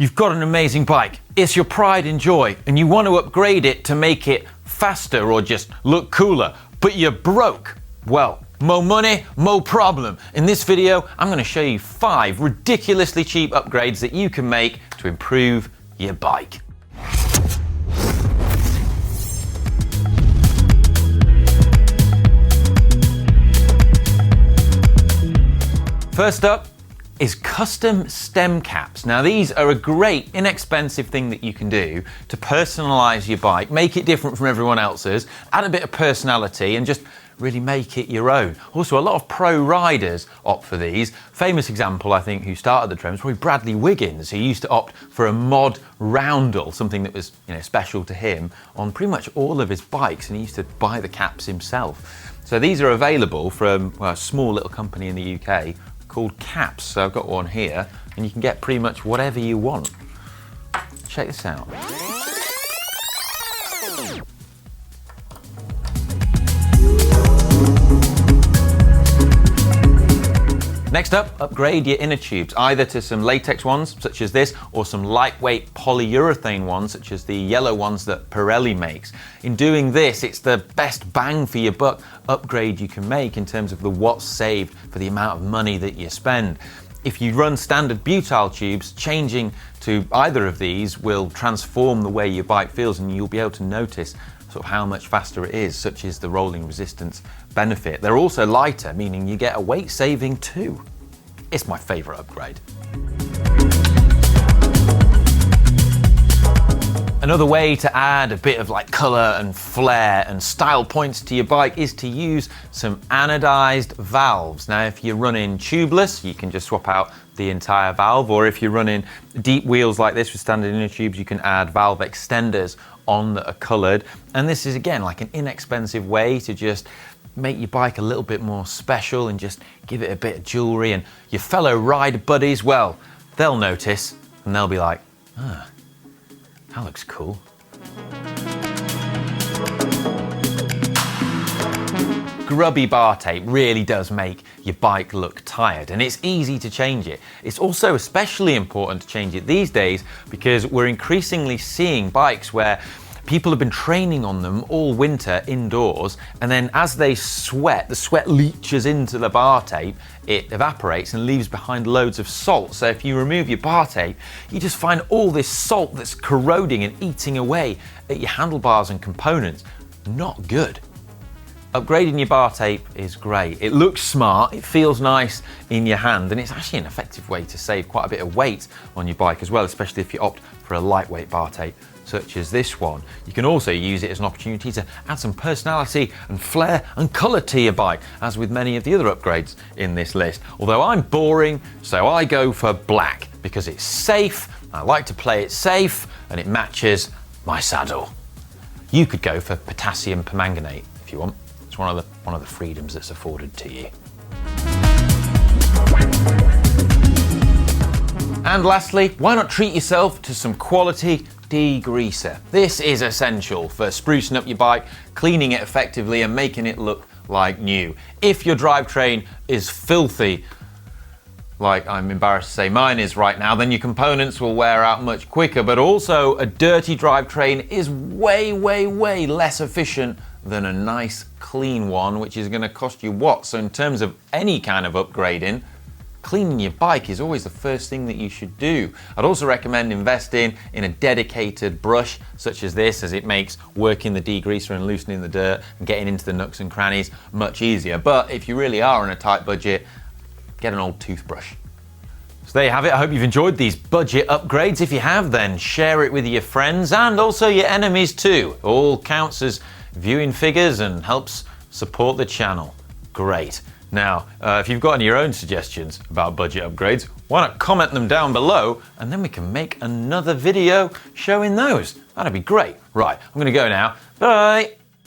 You've got an amazing bike, it's your pride and joy, and you want to upgrade it to make it faster or just look cooler, but you're broke. Well, more money, more problem. In this video, I'm going to show you 5 ridiculously cheap upgrades that you can make to improve your bike. First up is custom stem caps. Now these are a great, inexpensive thing that you can do to personalize your bike, make it different from everyone else's, add a bit of personality and just really make it your own. Also, a lot of pro riders opt for these. Famous example, I think, who started the trend was probably Bradley Wiggins, who used to opt for a mod roundel, something that was, special to him on pretty much all of his bikes, and he used to buy the caps himself. So these are available from a small little company in the UK called Caps. So I've got one here, and you can get pretty much whatever you want. Check this out. Next up, upgrade your inner tubes, either to some latex ones, such as this, or some lightweight polyurethane ones, such as the yellow ones that Pirelli makes. In doing this, it's the best bang for your buck upgrade you can make in terms of the watts saved for the amount of money that you spend. If you run standard butyl tubes, changing to either of these will transform the way your bike feels, and you'll be able to notice sort of how much faster it is, such as the rolling resistance benefit. They're also lighter, meaning you get a weight saving too. It's my favorite upgrade. Another way to add a bit of color and flair and style points to your bike is to use some anodized valves. Now, if you're running tubeless, you can just swap out the entire valve, or if you're running deep wheels like this with standard inner tubes, you can add valve extenders on that are colored. And this is, again, like an inexpensive way to just make your bike a little bit more special and just give it a bit of jewelry, and your fellow ride buddies, well, they'll notice and they'll be like, ah, that looks cool. Grubby bar tape really does make your bike look tired, and it's easy to change it. It's also especially important to change it these days because we're increasingly seeing bikes where people have been training on them all winter indoors, and then as they sweat, the sweat leaches into the bar tape, it evaporates and leaves behind loads of salt. So if you remove your bar tape, you just find all this salt that's corroding and eating away at your handlebars and components. Not good. Upgrading your bar tape is great. It looks smart, it feels nice in your hand, and it's actually an effective way to save quite a bit of weight on your bike as well, especially if you opt for a lightweight bar tape such as this one. You can also use it as an opportunity to add some personality and flair and colour to your bike, as with many of the other upgrades in this list. Although I'm boring, so I go for black because it's safe, I like to play it safe, and it matches my saddle. You could go for potassium permanganate if you want. It's one of the freedoms that's afforded to you. And lastly, why not treat yourself to some quality degreaser? This is essential for sprucing up your bike, cleaning it effectively and making it look like new. If your drivetrain is filthy, like I'm embarrassed to say mine is right now, then your components will wear out much quicker, but also a dirty drivetrain is way, way, way less efficient than a nice clean one, which is going to cost you what? So in terms of any kind of upgrading, cleaning your bike is always the first thing that you should do. I'd also recommend investing in a dedicated brush such as this, as it makes working the degreaser and loosening the dirt and getting into the nooks and crannies much easier. But if you really are on a tight budget, get an old toothbrush. So there you have it. I hope you've enjoyed these budget upgrades. If you have, then share it with your friends and also your enemies too. All counts as viewing figures and helps support the channel. Great. Now, if you've got any of your own suggestions about budget upgrades, why not comment them down below, and then we can make another video showing those. That'd be great. Right, I'm gonna go now. Bye.